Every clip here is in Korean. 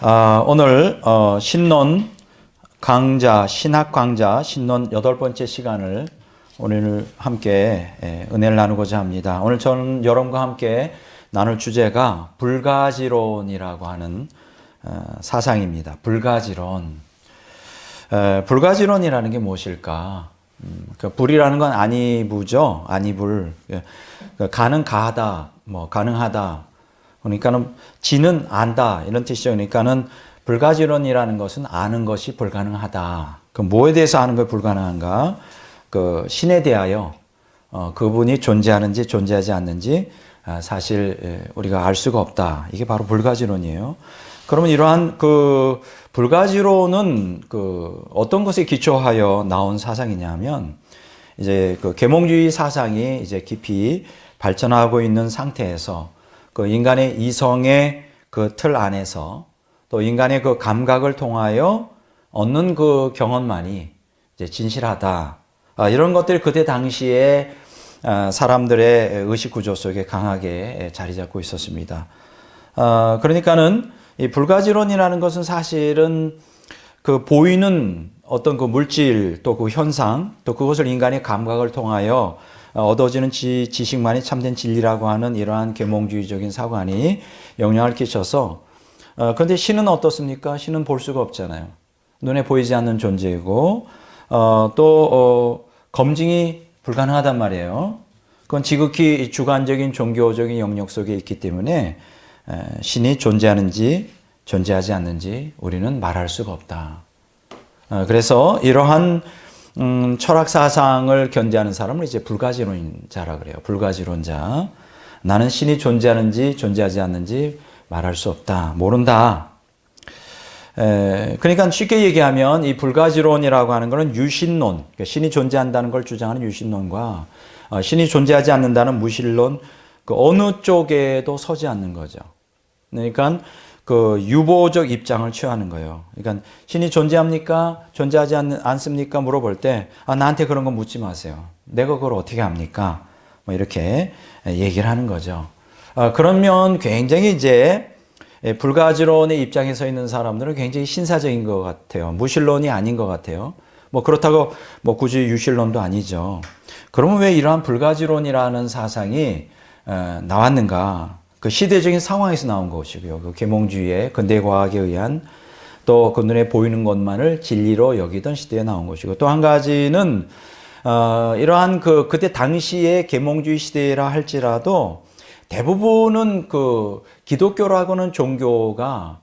오늘 신론 강좌, 신학 강좌, 신론 8번째 시간을 오늘 함께 은혜를 나누고자 합니다. 오늘 저는 여러분과 함께 나눌 주제가 불가지론이라고 하는 사상입니다. 불가지론. 불가지론이라는 게 무엇일까? 불이라는 건 아니부죠. 아니불. 가는 가하다, 가능하다. 그러니까는 지는 안다 이런 뜻이죠. 그러니까는 불가지론이라는 것은 아는 것이 불가능하다. 그 뭐에 대해서 아는 것이 불가능한가? 그 신에 대하여 그분이 존재하는지 존재하지 않는지 사실 우리가 알 수가 없다. 이게 바로 불가지론이에요. 그러면 이러한 그 불가지론은 그 어떤 것에 기초하여 나온 사상이냐면 이제 그 계몽주의 사상이 이제 깊이 발전하고 있는 상태에서 그 인간의 이성의 그 틀 안에서 또 인간의 그 감각을 통하여 얻는 그 경험만이 이제 진실하다. 이런 것들이 그때 당시에 사람들의 의식 구조 속에 강하게 자리 잡고 있었습니다. 그러니까는 이 불가지론이라는 것은 사실은 그 보이는 어떤 그 물질 또 그 현상 또 그것을 인간의 감각을 통하여 얻어지는 지식만이 참된 진리라고 하는 이러한 계몽주의적인 사관이 영향을 끼쳐서 그런데 신은 어떻습니까? 신은 볼 수가 없잖아요. 눈에 보이지 않는 존재이고 또 검증이 불가능하단 말이에요. 그건 지극히 주관적인 종교적인 영역 속에 있기 때문에 신이 존재하는지 존재하지 않는지 우리는 말할 수가 없다. 그래서 이러한 철학 사상을 견지하는 사람을 이제 불가지론자라 그래요. 불가지론자. 나는 신이 존재하는지 존재하지 않는지 말할 수 없다. 모른다. 그러니까 쉽게 얘기하면 이 불가지론이라고 하는 것은 유신론, 그러니까 신이 존재한다는 걸 주장하는 유신론과 신이 존재하지 않는다는 무신론, 그 어느 쪽에도 서지 않는 거죠. 그러니까 그 유보적 입장을 취하는 거예요. 그러니까 신이 존재합니까? 존재하지 않습니까? 물어볼 때 나한테 그런 거 묻지 마세요. 내가 그걸 어떻게 압니까? 이렇게 얘기를 하는 거죠. 그러면 굉장히 이제 불가지론의 입장에 서 있는 사람들은 굉장히 신사적인 것 같아요. 무신론이 아닌 것 같아요. 그렇다고 굳이 유신론도 아니죠. 그러면 왜 이러한 불가지론이라는 사상이 나왔는가? 그 시대적인 상황에서 나온 것이고요. 그 계몽주의의 근대과학에 의한 또 그 눈에 보이는 것만을 진리로 여기던 시대에 나온 것이고 또 한 가지는 이러한 그때 당시의 계몽주의 시대라 할지라도 대부분은 그 기독교라고는 종교가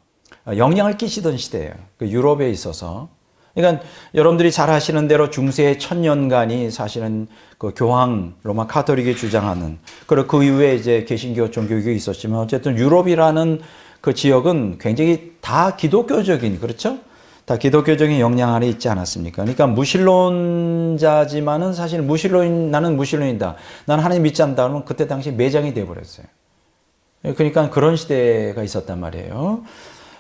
영향을 끼치던 시대예요. 그 유럽에 있어서. 그러니까 여러분들이 잘 아시는 대로 중세 1000년간이 사실은 그 교황 로마 카톨릭이 주장하는 그리고 그 이후에 이제 개신교 종교가 있었지만 어쨌든 유럽이라는 그 지역은 굉장히 다 기독교적인 그렇죠? 다 기독교적인 영향 아래 있지 않았습니까? 그러니까 무신론자지만은 사실 나는 무신론이다. 나는 하나님 믿지 않는다. 그러면 그때 당시 매장이 돼버렸어요. 그러니까 그런 시대가 있었단 말이에요.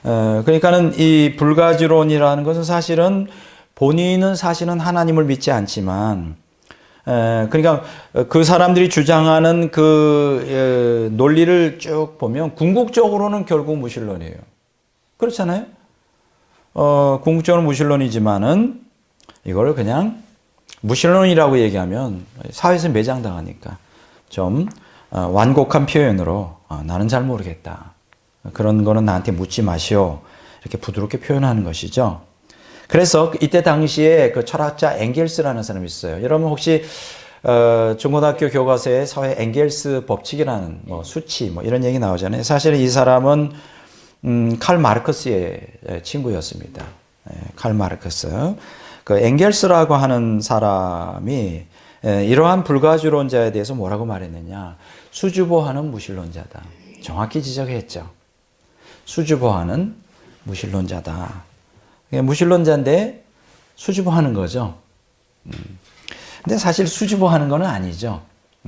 그러니까는 이 불가지론이라는 것은 사실은 본인은 사실은 하나님을 믿지 않지만, 그러니까 그 사람들이 주장하는 그 논리를 쭉 보면 궁극적으로는 결국 무신론이에요. 그렇잖아요? 궁극적으로는 무신론이지만은 이걸 그냥 무신론이라고 얘기하면 사회에서 매장당하니까 좀 완곡한 표현으로 나는 잘 모르겠다. 그런 거는 나한테 묻지 마시오. 이렇게 부드럽게 표현하는 것이죠. 그래서 이때 당시에 그 철학자 엥겔스라는 사람이 있어요. 여러분 혹시 중고등학교 교과서에 서해 엥겔스 법칙이라는 수치 이런 얘기 나오잖아요. 사실 이 사람은 칼 마르크스의 친구였습니다. 칼 마르크스. 그 엥겔스라고 하는 사람이 이러한 불가지론자에 대해서 뭐라고 말했느냐. 수주보하는 무신론자다. 정확히 지적했죠. 수주보하는 무신론자다. 무신론자인데 수주보하는 거죠. 근데 사실 수주보하는 건 아니죠.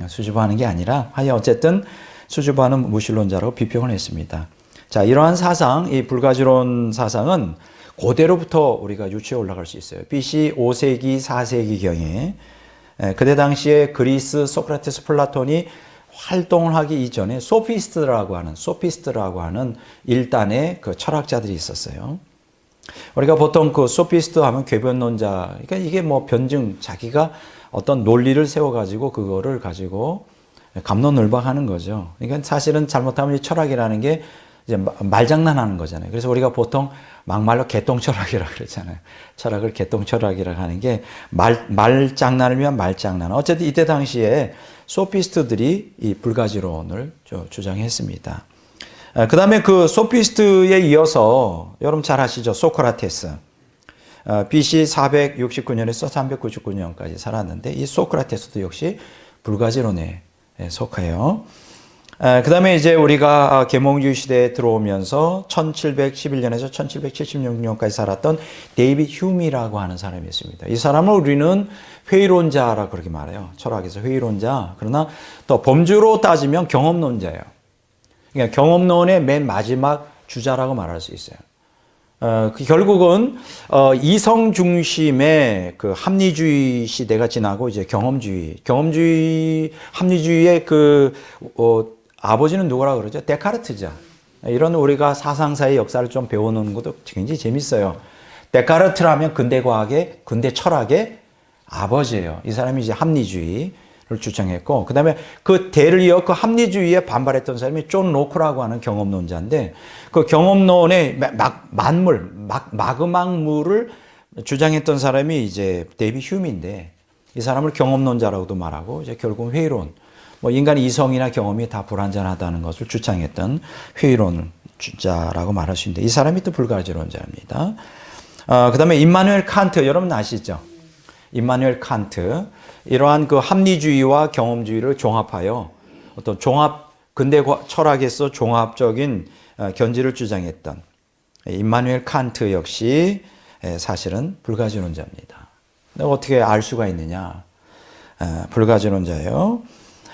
수주보하는 게 아니라 하여 어쨌든 수주보하는 무신론자라고 비평을 했습니다. 자, 이러한 사상, 이 불가지론 사상은 고대로부터 우리가 유추해 올라갈 수 있어요. BC 5세기, 4세기경에 그때 당시에 그리스, 소크라테스, 플라톤이 활동을 하기 이전에 소피스트라고 하는 일단의 그 철학자들이 있었어요. 우리가 보통 그 소피스트 하면 궤변론자, 그러니까 이게 뭐 변증, 자기가 어떤 논리를 세워가지고 그거를 가지고 갑론을박하는 거죠. 그러니까 사실은 잘못하면 이 철학이라는 게 이제 말장난하는 거잖아요. 그래서 우리가 보통 막말로 개똥철학이라고 그러잖아요. 철학을 개똥철학이라고 하는 게 말장난을 위한 말장난. 어쨌든 이때 당시에 소피스트들이 이 불가지론을 주장했습니다. 그 다음에 그 소피스트에 이어서 여러분 잘 아시죠? 소크라테스. BC 469년에서 399년까지 살았는데 이 소크라테스도 역시 불가지론에 속해요. 그 다음에 이제 우리가 계몽주의 시대에 들어오면서 1711년에서 1776년까지 살았던 데이빗 휴미라고 하는 사람이 있습니다. 이 사람을 우리는 회의론자라고 그렇게 말해요. 철학에서 회의론자. 그러나 또 범주로 따지면 경험론자예요. 그러니까 경험론의 맨 마지막 주자라고 말할 수 있어요. 결국은 이성 중심의 그 합리주의 시대가 지나고 이제 경험주의 합리주의의 그 아버지는 누구라 그러죠? 데카르트죠. 이런 우리가 사상사의 역사를 좀 배워놓는 것도 굉장히 재밌어요. 데카르트라면 근대 과학의 근대 철학의 아버지예요. 이 사람이 이제 합리주의를 주장했고, 그 다음에 그 대를 이어 그 합리주의에 반발했던 사람이 존 로크라고 하는 경험론자인데, 그 경험론의 마그막물을 주장했던 사람이 이제 데이빗 휴미인데, 이 사람을 경험론자라고도 말하고, 이제 결국 회의론, 뭐 인간의 이성이나 경험이 다 불완전하다는 것을 주장했던 회의론자라고 말할 수 있는데, 이 사람이 또 불가지론자입니다. 그 다음에 임마누엘 칸트, 여러분 아시죠? 임마누엘 칸트, 이러한 그 합리주의와 경험주의를 종합하여 어떤 근대 철학에서 종합적인 견지를 주장했던 임마누엘 칸트 역시 사실은 불가지론자입니다. 어떻게 알 수가 있느냐? 불가지론자예요.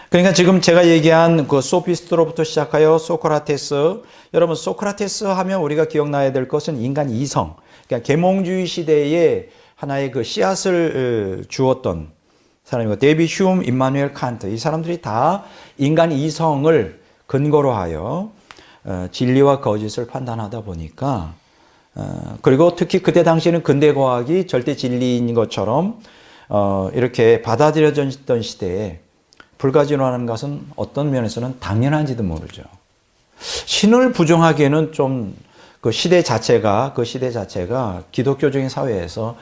그러니까 지금 제가 얘기한 그 소피스트로부터 시작하여 소크라테스, 여러분 소크라테스 하면 우리가 기억나야 될 것은 인간 이성, 그러니까 계몽주의 시대에 하나의 그 씨앗을 주었던 사람이고, 데이빗 휴움, 임마누엘 칸트, 이 사람들이 다 인간 이성을 근거로 하여 진리와 거짓을 판단하다 보니까, 그리고 특히 그때 당시에는 근대 과학이 절대 진리인 것처럼 이렇게 받아들여졌던 시대에 불가지론하는 것은 어떤 면에서는 당연한지도 모르죠. 신을 부정하기에는 좀 그 시대 자체가 기독교적인 사회에서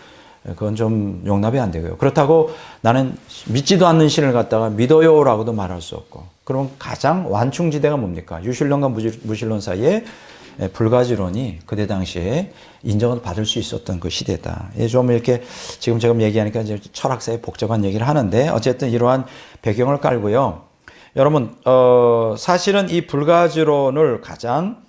그건 좀 용납이 안 되고요. 그렇다고 나는 믿지도 않는 신을 갖다가 믿어요라고도 말할 수 없고, 그럼 가장 완충지대가 뭡니까? 유신론과 무신론 사이에 불가지론이 그때 당시에 인정을 받을 수 있었던 그 시대다. 좀 이렇게 지금 얘기하니까 이제 철학사의 복잡한 얘기를 하는데, 어쨌든 이러한 배경을 깔고요. 여러분, 사실은 이 불가지론을 가장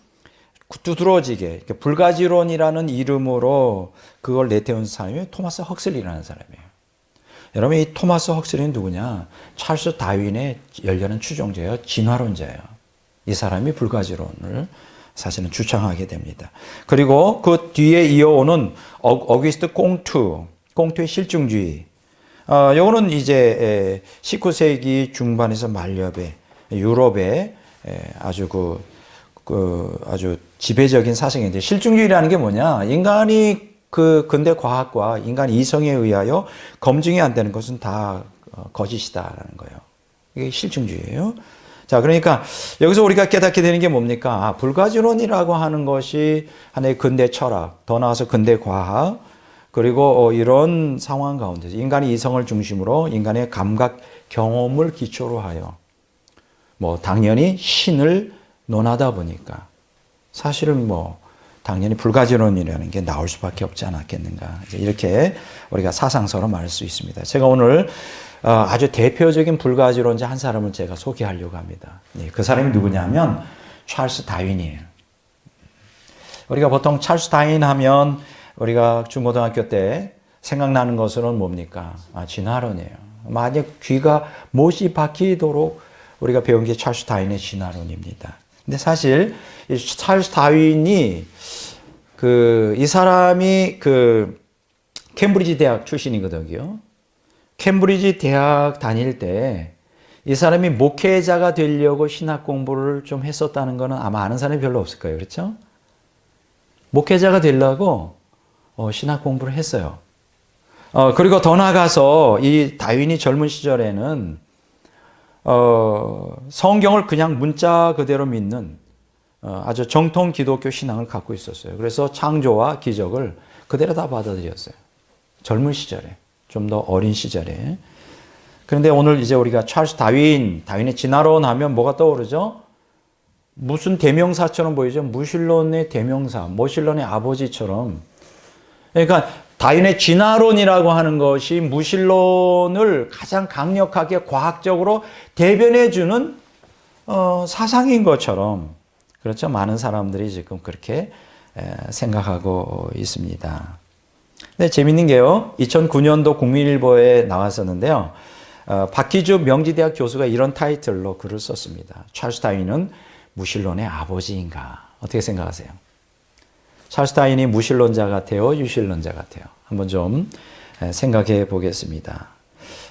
두드러지게, 불가지론이라는 이름으로 그걸 내태운 사람이 토마스 헉슬리라는 사람이에요. 여러분, 이 토마스 헉슬리는 누구냐? 찰스 다윈의 열렬한 추종자예요. 진화론자예요. 이 사람이 불가지론을 사실은 주창하게 됩니다. 그리고 그 뒤에 이어오는 어귀스트 콩투의 실증주의. 요거는 이제 19세기 중반에서 말엽에 유럽에 아주 아주 지배적인 사상인데, 실증주의라는 게 뭐냐? 인간이 그 근대 과학과 인간 이성에 의하여 검증이 안 되는 것은 다 거짓이다라는 거예요. 이게 실증주의예요. 자, 그러니까 여기서 우리가 깨닫게 되는 게 뭡니까? 불가지론이라고 하는 것이 하나의 근대 철학, 더 나아가서 근대 과학, 그리고 이런 상황 가운데서 인간의 이성을 중심으로 인간의 감각, 경험을 기초로 하여 뭐 당연히 신을 논하다 보니까 사실은 뭐 당연히 불가지론이라는 게 나올 수밖에 없지 않았겠는가, 이렇게 우리가 사상서로 말할 수 있습니다. 제가 오늘 아주 대표적인 불가지론자 한 사람을 제가 소개하려고 합니다. 그 사람이 누구냐면 찰스 다윈이에요. 우리가 보통 찰스 다윈 하면 우리가 중고등학교 때 생각나는 것은 뭡니까? 진화론이에요. 만약 귀가 못이 박히도록 우리가 배운 게 찰스 다윈의 진화론입니다. 근데 사실 이 찰스 다윈이 이 사람이 캠브리지 대학 출신이거든요. 캠브리지 대학 다닐 때 이 사람이 목회자가 되려고 신학 공부를 좀 했었다는 거는 아마 아는 사람이 별로 없을 거예요. 그렇죠? 목회자가 되려고 신학 공부를 했어요. 그리고 더 나아가서 이 다윈이 젊은 시절에는 성경을 그냥 문자 그대로 믿는 아주 정통 기독교 신앙을 갖고 있었어요. 그래서 창조와 기적을 그대로 다 받아들였어요. 젊은 시절에, 좀 더 어린 시절에. 그런데 오늘 이제 우리가 찰스 다윈의 진화론 하면 뭐가 떠오르죠? 무슨 대명사처럼 보이죠? 무신론의 대명사, 무신론의 아버지처럼. 그러니까 다윈의 진화론이라고 하는 것이 무신론을 가장 강력하게 과학적으로 대변해주는 사상인 것처럼, 그렇죠? 많은 사람들이 지금 그렇게 생각하고 있습니다. 근데 재밌는 게요, 2009년도 국민일보에 나왔었는데요. 박희주 명지대학 교수가 이런 타이틀로 글을 썼습니다. 찰스 다윈은 무신론의 아버지인가? 어떻게 생각하세요? 찰스 다윈이 무신론자 같아요? 유신론자 같아요? 한번 좀 생각해 보겠습니다.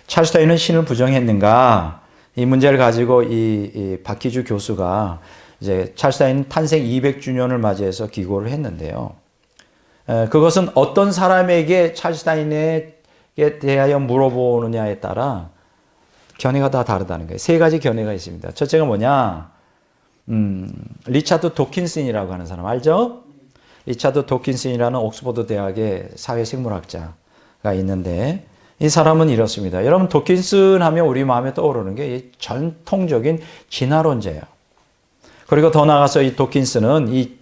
찰스 다윈은 신을 부정했는가? 이 문제를 가지고 이 박희주 교수가 이제 찰스 다윈 탄생 200주년을 맞이해서 기고를 했는데요. 그것은 어떤 사람에게 찰스 다윈에 대하여 물어보느냐에 따라 견해가 다 다르다는 거예요. 세 가지 견해가 있습니다. 첫째가 뭐냐? 리차드 도킨슨이라고 하는 사람 알죠? 리차드 도킨슨이라는 옥스퍼드 대학의 사회생물학자가 있는데 이 사람은 이렇습니다. 여러분 도킨슨 하면 우리 마음에 떠오르는 게 전통적인 진화론자예요. 그리고 더 나아가서 이 도킨슨은 이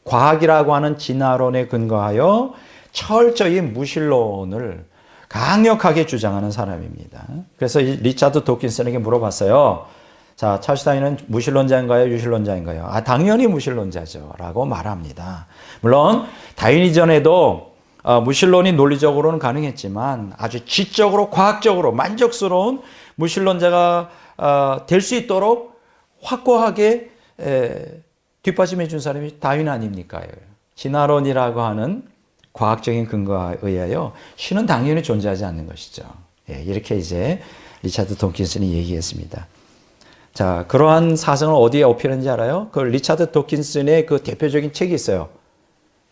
과학이라고 하는 진화론에 근거하여 철저히 무신론을 강력하게 주장하는 사람입니다. 그래서 이 리차드 도킨슨에게 물어봤어요. 자, 찰스 다윈은 무신론자인가요? 유신론자인가요? 당연히 무신론자죠. 라고 말합니다. 물론 다윈 이전에도 무신론이 논리적으로는 가능했지만 아주 지적으로 과학적으로 만족스러운 무신론자가 될 수 있도록 확고하게 뒷받침해 준 사람이 다윈 아닙니까? 진화론이라고 하는 과학적인 근거에 의하여 신은 당연히 존재하지 않는 것이죠. 이렇게 이제 리차드 도킨슨이 얘기했습니다. 자, 그러한 사상을 어디에 어필했는지 알아요? 그 리차드 도킨슨의 그 대표적인 책이 있어요.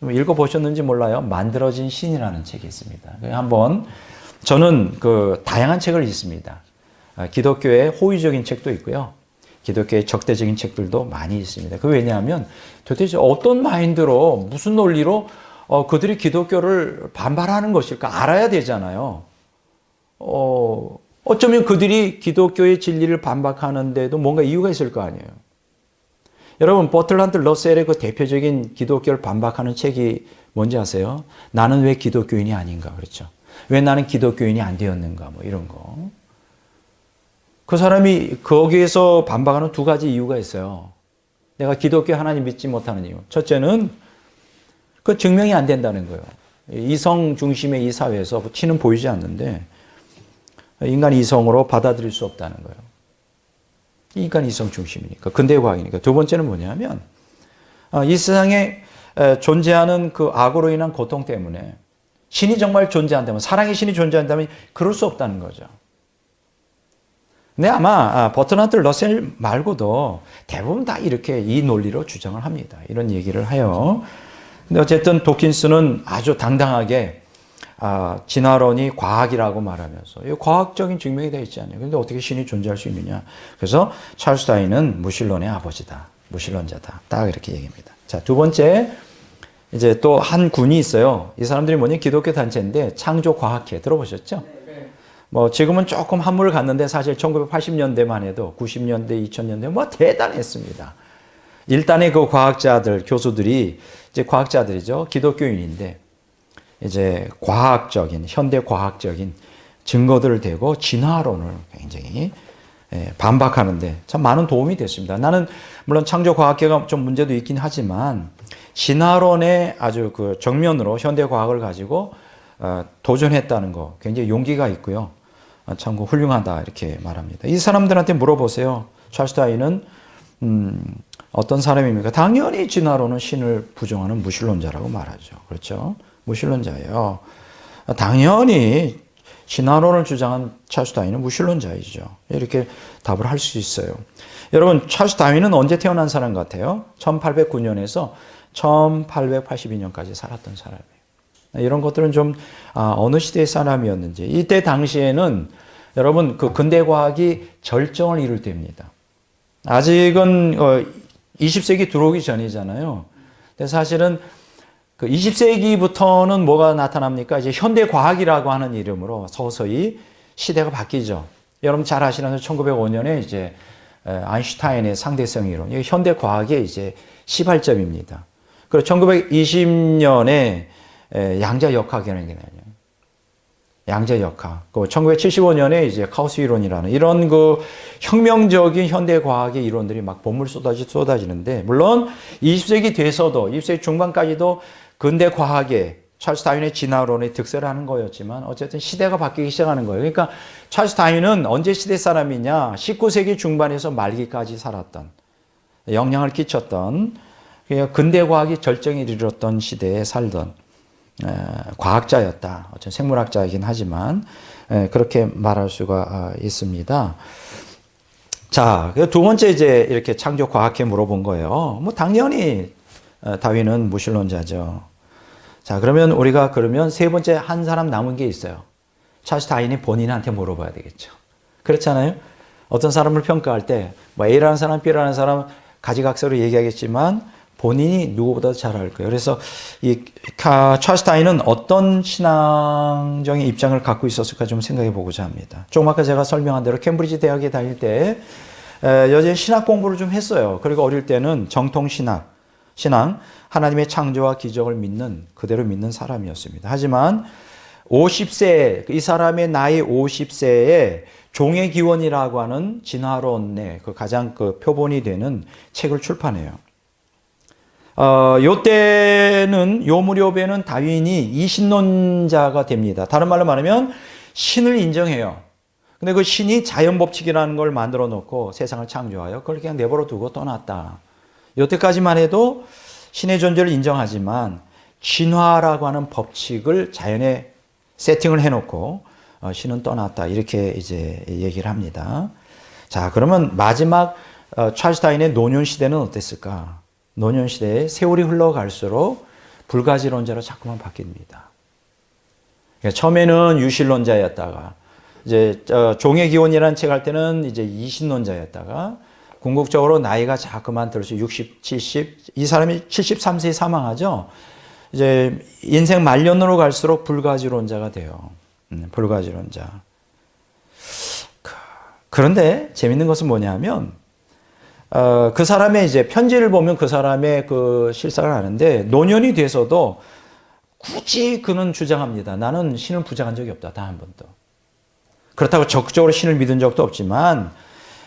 읽어보셨는지 몰라요. 만들어진 신이라는 책이 있습니다. 한번 저는 그 다양한 책을 읽습니다. 기독교의 호의적인 책도 있고요. 기독교의 적대적인 책들도 많이 있습니다. 그 왜냐하면 도대체 어떤 마인드로 무슨 논리로 그들이 기독교를 반발하는 것일까 알아야 되잖아요. 어쩌면 그들이 기독교의 진리를 반박하는데도 뭔가 이유가 있을 거 아니에요. 여러분 버틀란드 러셀의 그 대표적인 기독교를 반박하는 책이 뭔지 아세요? 나는 왜 기독교인이 아닌가? 그렇죠. 왜 나는 기독교인이 안 되었는가? 뭐 이런 거. 그 사람이 거기에서 반박하는 두 가지 이유가 있어요. 내가 기독교 하나님 믿지 못하는 이유. 첫째는 그 증명이 안 된다는 거예요. 이성 중심의 이 사회에서 치는 보이지 않는데 인간 이성으로 받아들일 수 없다는 거예요. 인간 이성 중심이니까. 근대 과학이니까. 두 번째는 뭐냐면 이 세상에 존재하는 그 악으로 인한 고통 때문에 신이 정말 존재한다면, 사랑의 신이 존재한다면 그럴 수 없다는 거죠. 근데 아마 버트란드 러셀 말고도 대부분 다 이렇게 이 논리로 주장을 합니다. 이런 얘기를 해요. 근데 어쨌든 도킨스는 아주 당당하게 진화론이 과학이라고 말하면서 이 과학적인 증명이 되어 있지 않아요. 그런데 어떻게 신이 존재할 수 있느냐. 그래서 찰스 다윈은 무신론의 아버지다. 무신론자다. 딱 이렇게 얘기합니다. 자, 두 번째 이제 또 한 군이 있어요. 이 사람들이 뭐냐? 기독교 단체인데 창조과학회 들어보셨죠? 뭐 지금은 조금 한물을 갔는데 사실 1980년대만 해도 90년대, 2000년대 뭐 대단했습니다. 일단의 그 과학자들, 교수들이 이제 과학자들이죠. 기독교인인데 이제 과학적인, 현대 과학적인 증거들을 대고 진화론을 굉장히 반박하는데 참 많은 도움이 됐습니다. 나는 물론 창조과학계가 좀 문제도 있긴 하지만 진화론의 아주 그 정면으로 현대 과학을 가지고 도전했다는 거 굉장히 용기가 있고요. 참 훌륭하다 이렇게 말합니다. 이 사람들한테 물어보세요. 찰스 다윈은 어떤 사람입니까? 당연히 진화론은 신을 부정하는 무신론자라고 말하죠. 그렇죠? 무신론자예요. 당연히 진화론을 주장한 찰스 다윈은 무신론자이죠. 이렇게 답을 할 수 있어요. 여러분, 찰스 다윈은 언제 태어난 사람 같아요? 1809년에서 1882년까지 살았던 사람이에요. 이런 것들은 좀 어느 시대의 사람이었는지. 이때 당시에는 여러분 그 근대 과학이 절정을 이룰 때입니다. 아직은 20세기 들어오기 전이잖아요. 근데 사실은 그 20세기부터는 뭐가 나타납니까? 이제 현대 과학이라고 하는 이름으로 서서히 시대가 바뀌죠. 여러분 잘 아시는 1905년에 이제 아인슈타인의 상대성 이론, 이게 현대 과학의 이제 시발점입니다. 그리고 1920년에 양자역학이라는 게 나요. 양자역학. 그 1975년에 이제 카오스 이론이라는 이런 그 혁명적인 현대 과학의 이론들이 막 본물 쏟아지는데, 물론 20세기 돼서도 20세기 중반까지도 근대 과학의 찰스 다윈의 진화론의 득세라는 거였지만 어쨌든 시대가 바뀌기 시작하는 거예요. 그러니까 찰스 다윈은 언제 시대 사람이냐? 19세기 중반에서 말기까지 살았던, 영향을 끼쳤던, 근대 과학이 절정에 이르렀던 시대에 살던 과학자였다. 어떤 생물학자이긴 하지만 그렇게 말할 수가 있습니다. 자, 두 번째 이제 이렇게 창조 과학회 물어본 거예요. 뭐 당연히 다윈은 무신론자죠. 자, 그러면 우리가 세 번째 한 사람 남은 게 있어요. 찰스 다윈이 본인한테 물어봐야 되겠죠. 그렇잖아요. 어떤 사람을 평가할 때 뭐 A라는 사람, B라는 사람 가지각색으로 얘기하겠지만 본인이 누구보다 잘 알 거예요. 그래서 이 찰스 다윈은 어떤 신앙적인 입장을 갖고 있었을까 좀 생각해 보고자 합니다. 조금 아까 제가 설명한 대로 캠브리지 대학에 다닐 때 여전히 신학 공부를 좀 했어요. 그리고 어릴 때는 정통 신앙, 하나님의 창조와 기적을 그대로 믿는 사람이었습니다. 하지만 50세, 이 사람의 나이 50세에 종의 기원이라고 하는 진화론의 그 가장 그 표본이 되는 책을 출판해요. 요 무렵에는 다윈이 이신론자가 됩니다. 다른 말로 말하면 신을 인정해요. 근데 그 신이 자연 법칙이라는 걸 만들어 놓고 세상을 창조하여 그걸 그냥 내버려 두고 떠났다. 이때까지만 해도 신의 존재를 인정하지만 진화라고 하는 법칙을 자연에 세팅을 해놓고 신은 떠났다. 이렇게 이제 얘기를 합니다. 자, 그러면 마지막 찰스 다윈의 노년 시대는 어땠을까? 노년 시대에 세월이 흘러갈수록 불가지론자로 자꾸만 바뀝니다. 그러니까 처음에는 유신론자였다가 이제 종의 기원이라는 책 할 때는 이제 이신론자였다가 궁극적으로 나이가 자꾸만 들어서 60, 70, 이 사람이 73세에 사망하죠. 이제 인생 말년으로 갈수록 불가지론자가 돼요. 불가지론자. 그런데 재밌는 것은 뭐냐면 그 사람의 이제 편지를 보면 그 사람의 그 실상을 아는데 노년이 돼서도 굳이 그는 주장합니다. 나는 신을 부정한 적이 없다. 단 한 번도. 그렇다고 적극적으로 신을 믿은 적도 없지만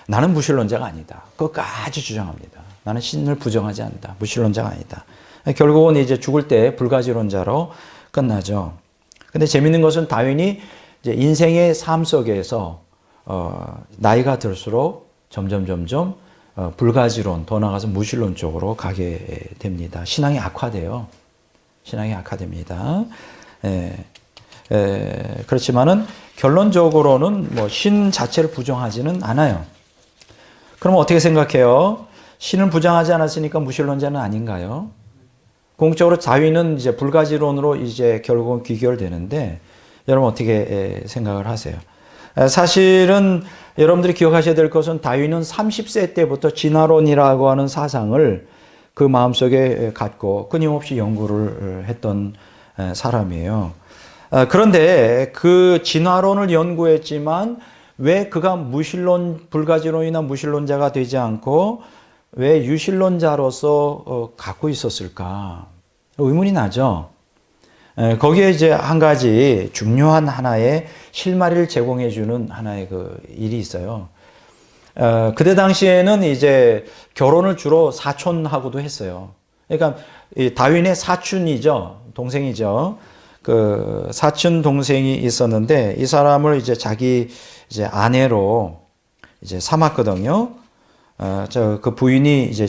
나는 무신론자가 아니다. 끝까지 주장합니다. 나는 신을 부정하지 않는다. 무신론자가 아니다. 결국은 이제 죽을 때 불가지론자로 끝나죠. 근데 재밌는 것은 다윈이 이제 인생의 삶 속에서 나이가 들수록 점점 불가지론, 더 나아가서 무신론 쪽으로 가게 됩니다. 신앙이 악화돼요. 신앙이 악화됩니다. 그렇지만은 결론적으로는 뭐 신 자체를 부정하지는 않아요. 그럼 어떻게 생각해요? 신을 부정하지 않았으니까 무신론자는 아닌가요? 궁극적으로 다윈은 이제 불가지론으로 이제 결국은 귀결되는데 여러분 어떻게 생각을 하세요? 사실은 여러분들이 기억하셔야 될 것은 다윈은 30세 때부터 진화론이라고 하는 사상을 그 마음속에 갖고 끊임없이 연구를 했던 사람이에요. 그런데 그 진화론을 연구했지만 왜 그가 불가지론이나 무신론자가 되지 않고 왜 유신론자로서 갖고 있었을까? 의문이 나죠. 거기에 이제 한 가지 중요한 하나의 실마리를 제공해 주는 하나의 그 일이 있어요. 그때 당시에는 이제 결혼을 주로 사촌하고도 했어요. 그러니까 이 다윈의 사촌이죠. 동생이죠. 그 사촌 동생이 있었는데 이 사람을 이제 자기 이제 아내로 이제 삼았거든요. 그 부인이 이제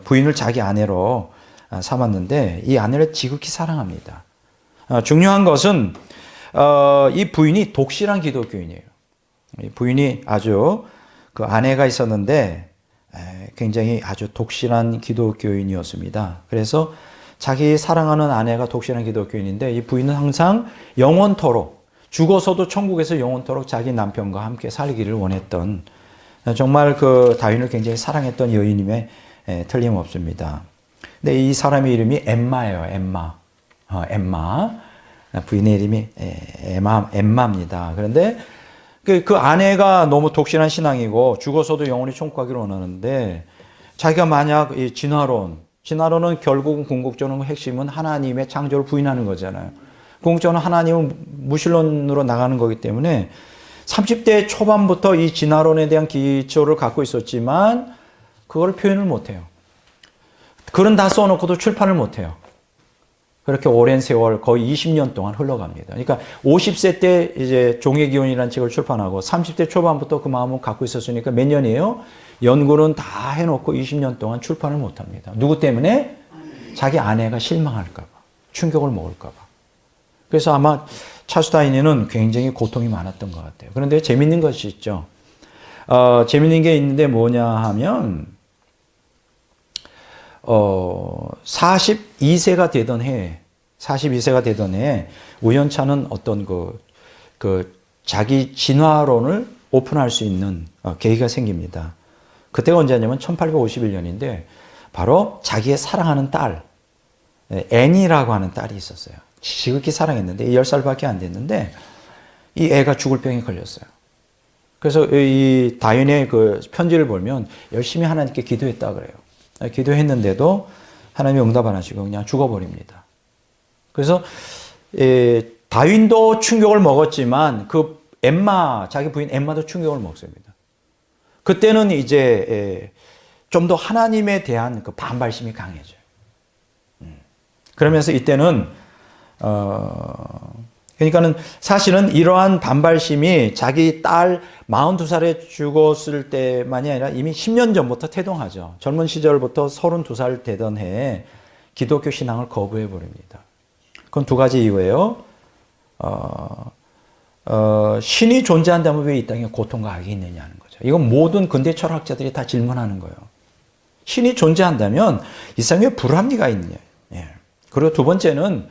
부인을 자기 아내로 삼았는데 이 아내를 지극히 사랑합니다. 중요한 것은 이 부인이 독실한 기독교인이에요. 이 부인이 아주 그 아내가 있었는데 굉장히 아주 독실한 기독교인이었습니다. 그래서 자기 사랑하는 아내가 독실한 기독교인인데 이 부인은 항상 영원토록 죽어서도 천국에서 영원토록 자기 남편과 함께 살기를 원했던 정말 그 다윈을 굉장히 사랑했던 여인임에 틀림없습니다. 근데 이 사람의 이름이 엠마예요. 엠마. 부인의 이름이 엠마입니다. 그런데 그 아내가 너무 독실한 신앙이고 죽어서도 영원히 천국 가기를 원하는데 자기가 만약 이 진화론은 결국은 궁극적으로 핵심은 하나님의 창조를 부인하는 거잖아요. 궁극적으로 하나님은 무신론으로 나가는 거기 때문에 30대 초반부터 이 진화론에 대한 기초를 갖고 있었지만 그걸 표현을 못해요. 글은 다 써놓고도 출판을 못해요. 그렇게 오랜 세월 거의 20년 동안 흘러갑니다. 그러니까 50세 때 이제 종의 기원이라는 책을 출판하고 30대 초반부터 그 마음을 갖고 있었으니까 몇 년이에요? 연구는 다 해놓고 20년 동안 출판을 못합니다. 누구 때문에? 자기 아내가 실망할까 봐, 충격을 먹을까 봐. 그래서 아마 찰스 다윈은 굉장히 고통이 많았던 것 같아요. 그런데 재밌는 것이 있죠. 재밌는 게 있는데 뭐냐 하면 42세가 되던 해에 우연찮은 어떤 그 자기 진화론을 오픈할 수 있는 계기가 생깁니다. 그때가 언제냐면 1851년인데 바로 자기의 사랑하는 딸 애니라고 하는 딸이 있었어요. 지극히 사랑했는데 10살밖에 안 됐는데 이 애가 죽을 병에 걸렸어요. 그래서 이 다윈의 그 편지를 보면 열심히 하나님께 기도했다 그래요. 기도했는데도 하나님이 응답 안 하시고 그냥 죽어버립니다. 그래서 다윈도 충격을 먹었지만 그 자기 부인 엠마도 충격을 먹습니다. 그때는 이제 좀 더 하나님에 대한 그 반발심이 강해져요. 그러면서 이때는 그러니까는 사실은 이러한 반발심이 자기 딸 42살에 죽었을 때만이 아니라 이미 10년 전부터 태동하죠. 젊은 시절부터 32살 되던 해에 기독교 신앙을 거부해 버립니다. 그건 두 가지 이유예요. 신이 존재한다면 왜 이 땅에 고통과 악이 있느냐는 거죠. 이건 모든 근대 철학자들이 다 질문하는 거예요. 신이 존재한다면 이 세상에 불합리가 있느냐. 예. 그리고 두 번째는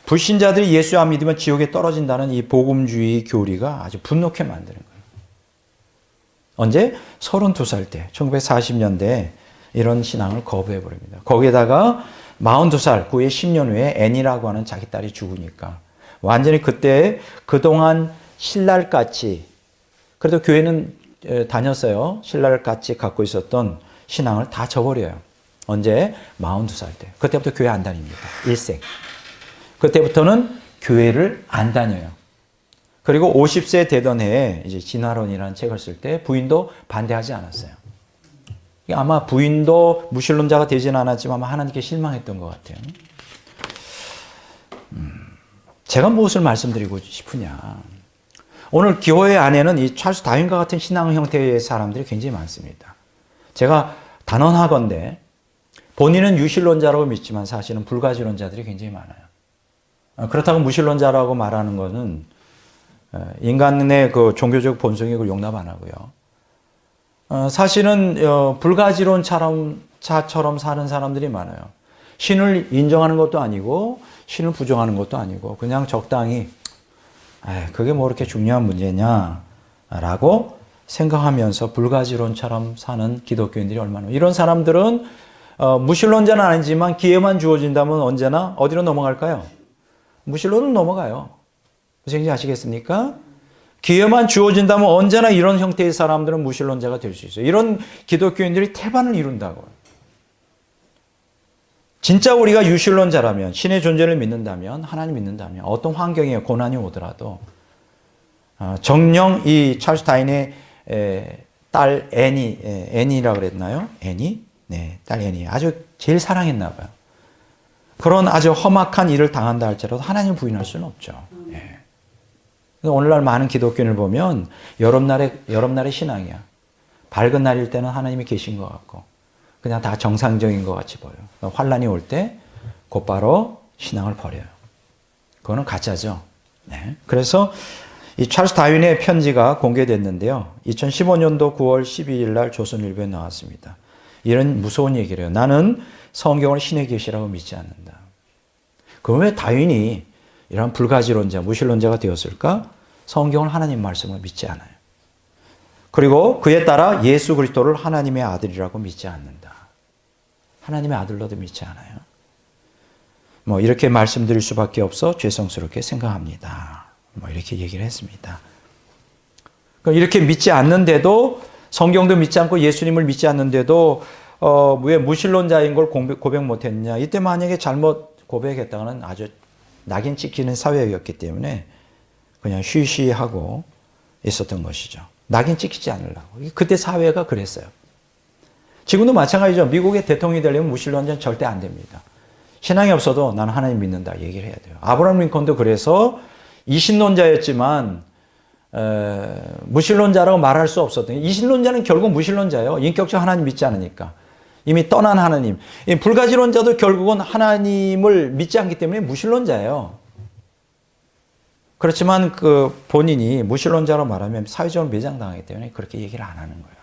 불신자들이 예수 안 믿으면 지옥에 떨어진다는 이 복음주의 교리가 아주 분노케 만드는 거예요. 언제? 32살 때, 1940년대에 이런 신앙을 거부해 버립니다. 거기에다가 42살, 그 후에 10년 후에 애니라고 하는 자기 딸이 죽으니까 완전히 그때 그동안 신랄같이, 그래도 교회는 다녔어요. 신랄같이 갖고 있었던 신앙을 다 저버려요. 언제? 42살 때. 그때부터 교회 안 다닙니다. 일생. 그때부터는 교회를 안 다녀요. 그리고 50세 되던 해에 이제 진화론이라는 책을 쓸 때 부인도 반대하지 않았어요. 아마 부인도 무신론자가 되진 않았지만 아마 하나님께 실망했던 것 같아요. 제가 무엇을 말씀드리고 싶으냐. 오늘 교회 안에는 이 찰스 다윈과 같은 신앙 형태의 사람들이 굉장히 많습니다. 제가 단언하건대 본인은 유신론자라고 믿지만 사실은 불가지론자들이 굉장히 많아요. 그렇다고 무신론자라고 말하는 것은 인간의 그 종교적 본성이 그걸 용납 안 하고요. 사실은 불가지론처럼 사는 사람들이 많아요. 신을 인정하는 것도 아니고 신을 부정하는 것도 아니고 그냥 적당히 그게 뭐 그렇게 중요한 문제냐라고 생각하면서 불가지론처럼 사는 기독교인들이 얼마나 이런 사람들은 무신론자는 아니지만 기회만 주어진다면 언제나 어디로 넘어갈까요? 무신론은 넘어가요. 무슨 얘기인지 아시겠습니까? 기회만 주어진다면 언제나 이런 형태의 사람들은 무신론자가 될 수 있어요. 이런 기독교인들이 태반을 이룬다고요. 진짜 우리가 유신론자라면, 신의 존재를 믿는다면, 하나님 믿는다면 어떤 환경에 고난이 오더라도 정녕 이 찰스 다윈의 딸 애니라고 그랬나요? 애니? 네, 딸 애니. 아주 제일 사랑했나 봐요. 그런 아주 험악한 일을 당한다 할지라도 하나님을 부인할 수는 없죠. 예. 오늘날 많은 기독교인을 보면 여름날의 신앙이야. 밝은 날일 때는 하나님이 계신 것 같고 그냥 다 정상적인 것 같이 보여요. 환란이 올 때 곧바로 신앙을 버려요. 그거는 가짜죠. 네. 그래서 이 찰스 다윈의 편지가 공개됐는데요. 2015년도 9월 12일 날 조선일보에 나왔습니다. 이런 무서운 얘기를 해요. 나는 성경을 신의 계시라고 믿지 않는다. 그럼 왜 다윈이 이런 불가지론자, 무신론자가 되었을까? 성경을 하나님 말씀을 믿지 않아요. 그리고 그에 따라 예수 그리스도를 하나님의 아들이라고 믿지 않는다. 하나님의 아들로도 믿지 않아요. 뭐 이렇게 말씀드릴 수밖에 없어 죄송스럽게 생각합니다. 뭐 이렇게 얘기를 했습니다. 그럼 이렇게 믿지 않는데도 성경도 믿지 않고 예수님을 믿지 않는데도 왜 무신론자인 걸 고백 못했냐? 이때 만약에 잘못 고백했다가는 아주 낙인 찍히는 사회였기 때문에 그냥 쉬쉬하고 있었던 것이죠. 낙인 찍히지 않으려고. 그때 사회가 그랬어요. 지금도 마찬가지죠. 미국의 대통령이 되려면 무신론자는 절대 안 됩니다. 신앙이 없어도 나는 하나님 믿는다 얘기를 해야 돼요. 아브라함 링컨도 그래서 이신론자였지만 무신론자라고 말할 수 없었던. 이신론자는 결국 무신론자예요. 인격적 하나님 믿지 않으니까. 이미 떠난 하나님. 불가지론자도 결국은 하나님을 믿지 않기 때문에 무신론자예요. 그렇지만 그 본인이 무신론자로 말하면 사회적으로 매장당하기 때문에 그렇게 얘기를 안 하는 거예요.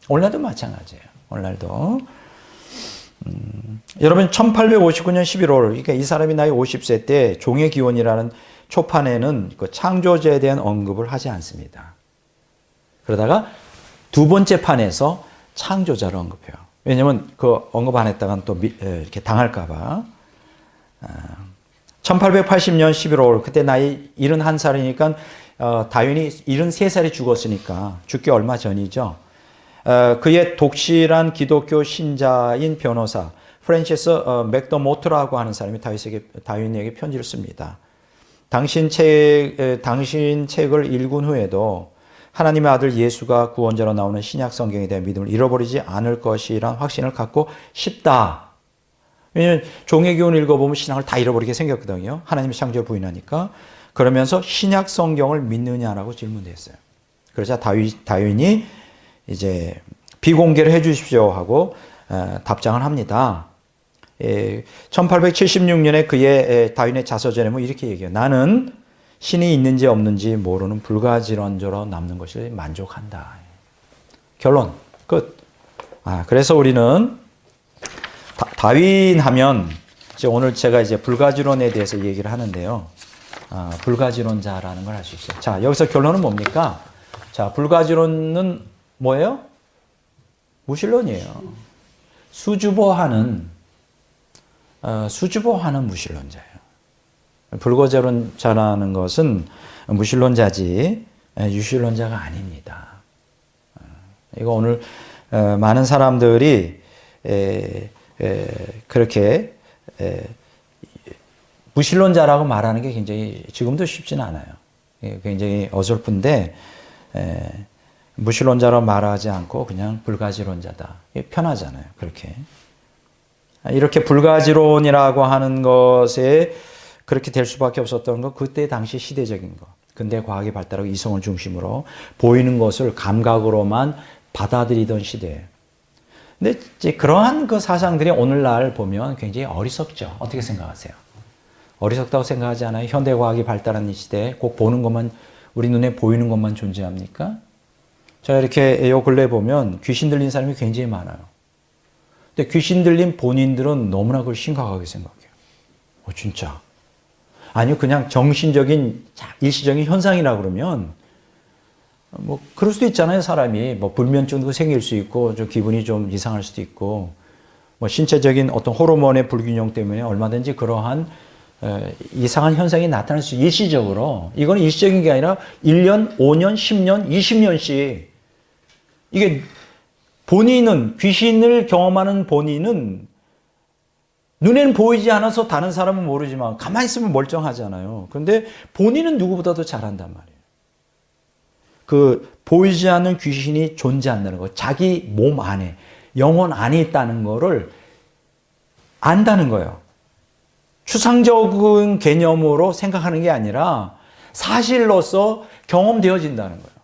오늘날도 마찬가지예요. 오늘날도. 여러분 1859년 11월 그러니까 이 사람이 나이 50세 때 종의 기원이라는 초판에는 그 창조주에 대한 언급을 하지 않습니다. 그러다가 두 번째 판에서 창조자를 언급해요. 왜냐하면 그 언급 안 했다가는 또 이렇게 당할까 봐. 1880년 11월 그때 나이 71살이니까 다윈이 73살에 죽었으니까 죽기 얼마 전이죠. 그의 독실한 기독교 신자인 변호사 프랜시스 맥더모트라고 하는 사람이 다윈에게 편지를 씁니다. 당신 책을 읽은 후에도 하나님의 아들 예수가 구원자로 나오는 신약 성경에 대한 믿음을 잃어버리지 않을 것이란 확신을 갖고 싶다. 왜냐하면 종의 기원을 읽어보면 신앙을 다 잃어버리게 생겼거든요. 하나님의 창조를 부인하니까. 그러면서 신약 성경을 믿느냐라고 질문했어요. 그러자 다윈이 이제 비공개를 해 주십시오 하고 답장을 합니다. 1876년에 그의 다윈의 자서전에 뭐 이렇게 얘기해요. 나는 신이 있는지 없는지 모르는 불가지론자로 남는 것을 만족한다. 결론 끝. 그래서 우리는 다윈 하면 이제 오늘 제가 이제 불가지론에 대해서 얘기를 하는데요. 불가지론자라는 걸 알 수 있어요. 자, 여기서 결론은 뭡니까? 자, 불가지론은 뭐예요? 무신론이에요. 수주보하는 무신론자예요. 불가지론자라는 것은 무신론자지 유신론자가 아닙니다. 이거 오늘 많은 사람들이 그렇게 무신론자라고 말하는 게 굉장히 지금도 쉽지는 않아요. 굉장히 어설픈데 무신론자로 말하지 않고 그냥 불가지론자다. 편하잖아요. 그렇게. 이렇게 불가지론이라고 하는 것에 그렇게 될 수밖에 없었던 건 그때 당시 시대적인 것. 근대 과학이 발달하고 이성을 중심으로 보이는 것을 감각으로만 받아들이던 시대예요. 근데 이제 그러한 그 사상들이 오늘날 보면 굉장히 어리석죠. 어떻게 생각하세요? 어리석다고 생각하지 않아요? 현대 과학이 발달한 이 시대에 꼭 보는 것만, 우리 눈에 보이는 것만 존재합니까? 제가 이렇게 요 근래 보면 귀신 들린 사람이 굉장히 많아요. 근데 귀신 들린 본인들은 너무나 그걸 심각하게 생각해요. 진짜. 아니요, 그냥 정신적인 일시적인 현상이라 그러면 뭐 그럴 수도 있잖아요. 사람이 뭐 불면증도 생길 수 있고 좀 기분이 좀 이상할 수도 있고 뭐 신체적인 어떤 호르몬의 불균형 때문에 얼마든지 그러한 이상한 현상이 나타날 수 일시적으로. 이건 일시적인 게 아니라 1년, 5년, 10년, 20년씩 이게 본인은 귀신을 경험하는 본인은 눈에는 보이지 않아서 다른 사람은 모르지만 가만히 있으면 멀쩡하잖아요. 그런데 본인은 누구보다도 잘한단 말이에요. 그 보이지 않는 귀신이 존재한다는 거, 자기 몸 안에, 영혼 안에 있다는 거를 안다는 거예요. 추상적인 개념으로 생각하는 게 아니라 사실로서 경험되어진다는 거예요.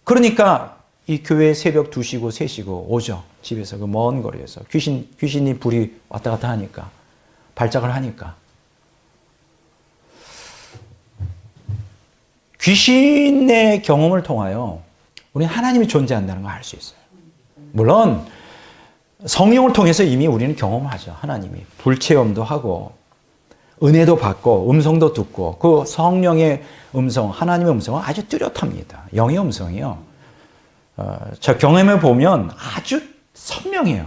그러니까 이 교회 새벽 2시고 3시고 오죠. 집에서 그 먼 거리에서 귀신이 불이 왔다 갔다 하니까 발작을 하니까 귀신의 경험을 통하여 우리는 하나님이 존재한다는 걸 알 수 있어요. 물론 성령을 통해서 이미 우리는 경험하죠. 하나님이 불체험도 하고 은혜도 받고 음성도 듣고 그 성령의 음성, 하나님의 음성은 아주 뚜렷합니다. 영의 음성이요. 저 경험해 보면 아주 선명해요.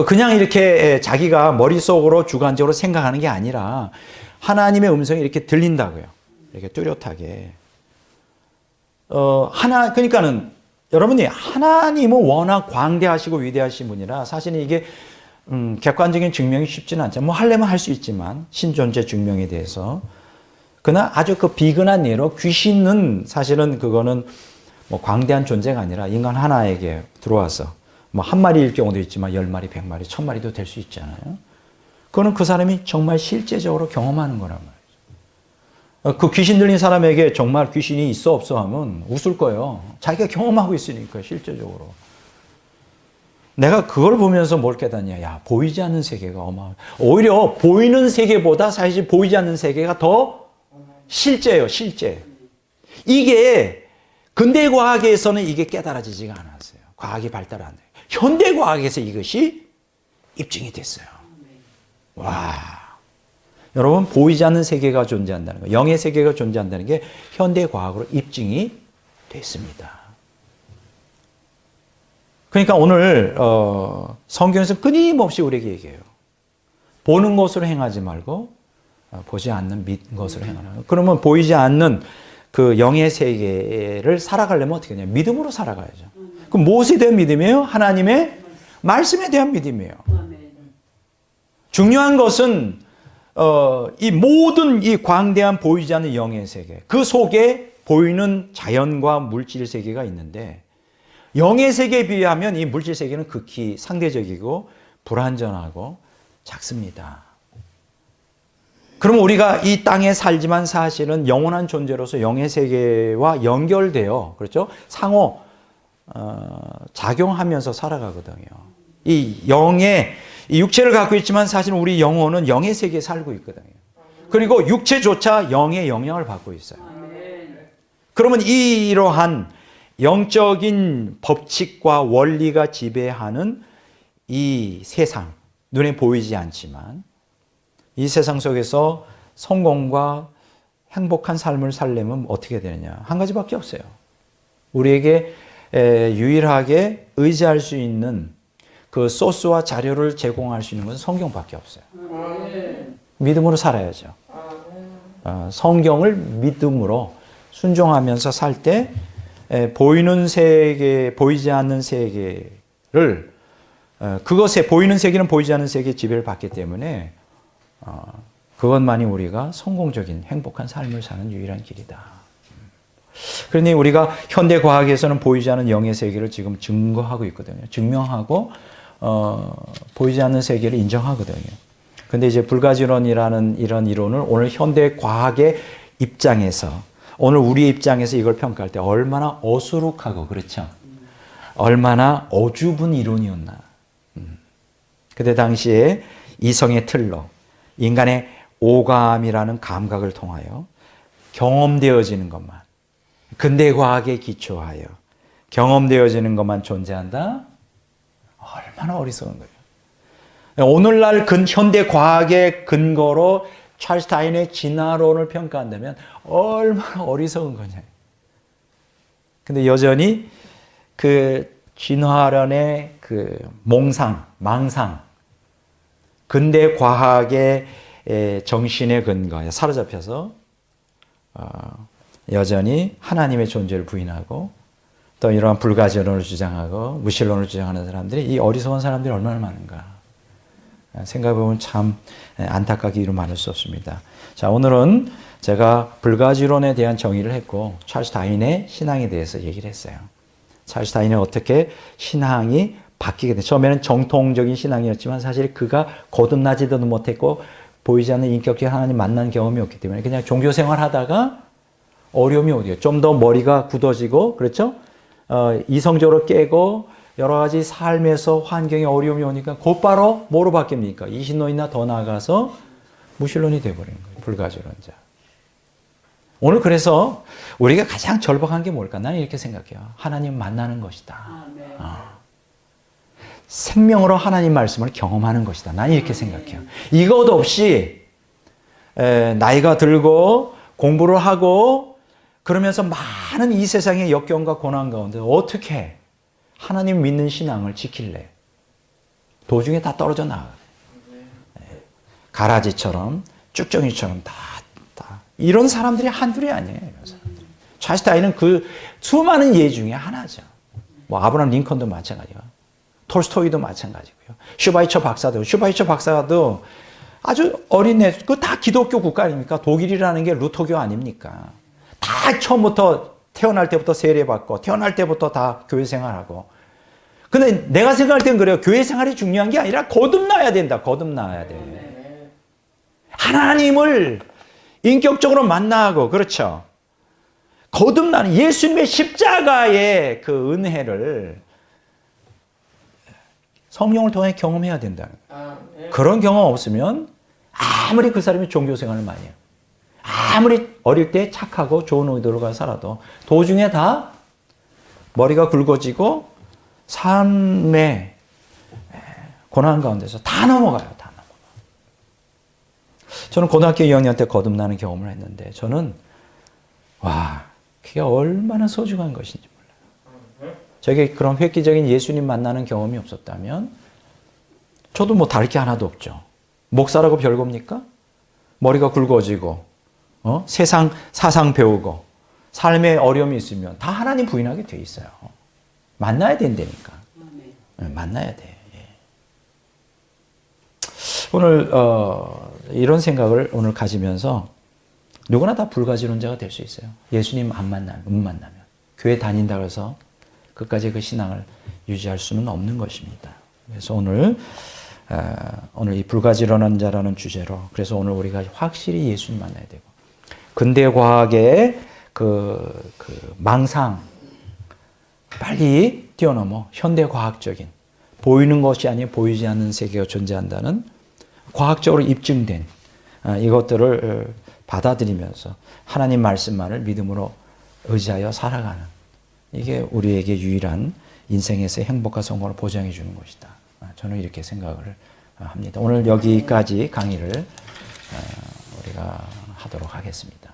그냥 이렇게 자기가 머릿속으로 주관적으로 생각하는 게 아니라 하나님의 음성이 이렇게 들린다고요. 이렇게 뚜렷하게. 그러니까는 여러분이 하나님은 워낙 광대하시고 위대하신 분이라 사실은 이게 객관적인 증명이 쉽지는 않죠. 뭐 하려면 할 수 있지만 신존재 증명에 대해서. 그러나 아주 그 비근한 예로 귀신은 사실은 그거는 뭐 광대한 존재가 아니라 인간 하나에게 들어와서 뭐 한 마리일 경우도 있지만 10마리, 100마리, 1000마리도 될 수 있잖아요. 그거는 그 사람이 정말 실제적으로 경험하는 거란 말이죠. 그 귀신 들린 사람에게 정말 귀신이 있어 없어 하면 웃을 거예요. 자기가 경험하고 있으니까 실제적으로. 내가 그걸 보면서 뭘 깨닫냐. 야, 보이지 않는 세계가 오히려 보이는 세계보다 사실 보이지 않는 세계가 더 실제예요. 실제. 이게 근대 과학에서는 이게 깨달아지지가 않았어요. 과학이 발달 안 돼요. 현대 과학에서 이것이 입증이 됐어요. 와. 여러분, 보이지 않는 세계가 존재한다는 거, 영의 세계가 존재한다는 게 현대 과학으로 입증이 됐습니다. 그러니까 오늘 성경에서 끊임없이 우리에게 얘기해요. 보는 것으로 행하지 말고 보지 않는 것으로 행하라. 그러면 보이지 않는 그 영의 세계를 살아가려면 어떻게 하냐? 믿음으로 살아가야죠. 그럼 무엇에 대한 믿음이에요? 하나님의 말씀에 대한 믿음이에요. 중요한 것은 이 모든 이 광대한 보이지 않는 영의 세계, 그 속에 보이는 자연과 물질 세계가 있는데 영의 세계에 비하면 이 물질 세계는 극히 상대적이고 불완전하고 작습니다. 그럼 우리가 이 땅에 살지만 사실은 영원한 존재로서 영의 세계와 연결되어, 그렇죠? 상호 작용하면서 살아가거든요. 이 영의 이 육체를 갖고 있지만 사실은 우리 영혼은 영의 세계에 살고 있거든요. 그리고 육체조차 영의 영향을 받고 있어요. 그러면 이러한 영적인 법칙과 원리가 지배하는 이 세상, 눈에 보이지 않지만 이 세상 속에서 성공과 행복한 삶을 살려면 어떻게 되느냐? 한 가지밖에 없어요. 우리에게 유일하게 의지할 수 있는 그 소스와 자료를 제공할 수 있는 것은 성경밖에 없어요. 믿음으로 살아야죠. 성경을 믿음으로 순종하면서 살 때 보이는 세계, 보이지 않는 세계를 그것에 보이는 세계는 보이지 않는 세계의 지배를 받기 때문에 그것만이 우리가 성공적인 행복한 삶을 사는 유일한 길이다. 그러니 우리가 현대 과학에서는 보이지 않는 영의 세계를 지금 증거하고 있거든요. 증명하고 보이지 않는 세계를 인정하거든요. 근데 이제 불가지론이라는 이런 이론을 오늘 현대 과학의 입장에서 오늘 우리의 입장에서 이걸 평가할 때 얼마나 어수룩하고 그렇죠. 얼마나 어줍은 이론이었나. 그때 당시에 이성의 틀로 인간의 오감이라는 감각을 통하여 경험되어지는 것만, 근대 과학에 기초하여 경험되어지는 것만 존재한다? 얼마나 어리석은 거예요. 오늘날 현대 과학의 근거로 찰스 다윈의 진화론을 평가한다면 얼마나 어리석은 거냐. 근데 여전히 그 진화론의 그 망상, 근대 과학의 정신의 근거에 사로잡혀서 여전히 하나님의 존재를 부인하고 또 이러한 불가지론을 주장하고 무신론을 주장하는 사람들이 이 어리석은 사람들이 얼마나 많은가 생각해보면 참 안타깝기로 많을 수 없습니다. 자, 오늘은 제가 불가지론에 대한 정의를 했고 찰스 다윈의 신앙에 대해서 얘기를 했어요. 찰스 다윈이 어떻게 신앙이 바뀌게 돼. 처음에는 정통적인 신앙이었지만 사실 그가 거듭나지도 못했고 보이지 않는 인격적 하나님 만난 경험이 없기 때문에 그냥 종교 생활하다가 어려움이 어디예요? 좀 더 머리가 굳어지고 그렇죠? 이성적으로 깨고 여러 가지 삶에서 환경에 어려움이 오니까 곧바로 뭐로 바뀝니까? 이신론이나 더 나아가서 무신론이 돼버리는 거예요. 불가지론자. 오늘 그래서 우리가 가장 절박한 게 뭘까? 나는 이렇게 생각해요. 하나님 만나는 것이다. 생명으로 하나님 말씀을 경험하는 것이다. 나는 이렇게 생각해요. 이것 없이 나이가 들고 공부를 하고 그러면서 많은 이 세상의 역경과 고난 가운데 어떻게 하나님 믿는 신앙을 지킬래? 도중에 다 떨어져 나가. 가라지처럼 쭉정이처럼 다 이런 사람들이 한둘이 아니에요. 차이스타인은 그 수많은 예 중에 하나죠. 뭐 아브라함 링컨도 마찬가지고 톨스토이도 마찬가지고요. 슈바이처 박사도 아주 어린 애, 그 다 기독교 국가 아닙니까? 독일이라는 게 루터교 아닙니까? 다 처음부터 태어날 때부터 세례받고 태어날 때부터 다 교회 생활하고. 근데 내가 생각할 땐 그래요. 교회 생활이 중요한 게 아니라 거듭나야 된다. 거듭나야 돼. 하나님을 인격적으로 만나고 그렇죠. 거듭나는 예수님의 십자가의 그 은혜를 성령을 통해 경험해야 된다. 그런 경험 없으면 아무리 그 사람이 종교생활을 많이 해요. 아무리 어릴 때 착하고 좋은 의도로 살아도 도중에 다 머리가 굵어지고 삶의 고난 가운데서 다 넘어가요. 다 넘어가. 저는 고등학교 2학년 때 거듭나는 경험을 했는데 저는 와 그게 얼마나 소중한 것인지 몰라요. 저에게 그런 획기적인 예수님 만나는 경험이 없었다면 저도 뭐 다를 게 하나도 없죠. 목사라고 별겁니까? 머리가 굵어지고 세상 사상 배우고 삶에 어려움이 있으면 다 하나님 부인하게 돼 있어요. 만나야 된다니까. 만나야 돼. 예. 오늘 이런 생각을 오늘 가지면서 누구나 다 불가지론자가 될 수 있어요. 예수님 못 만나면 교회 다닌다고 해서 끝까지 그 신앙을 유지할 수는 없는 것입니다. 그래서 오늘 이 불가지론자라는 주제로 그래서 오늘 우리가 확실히 예수님 만나야 되고 근대 과학의 그 망상 빨리 뛰어넘어 현대 과학적인 보이는 것이 아닌 보이지 않는 세계가 존재한다는 과학적으로 입증된 이것들을 받아들이면서 하나님 말씀만을 믿음으로 의지하여 살아가는 이게 우리에게 유일한 인생에서의 행복과 성공을 보장해 주는 것이다. 저는 이렇게 생각을 합니다. 오늘 여기까지 강의를 우리가 하도록 하겠습니다.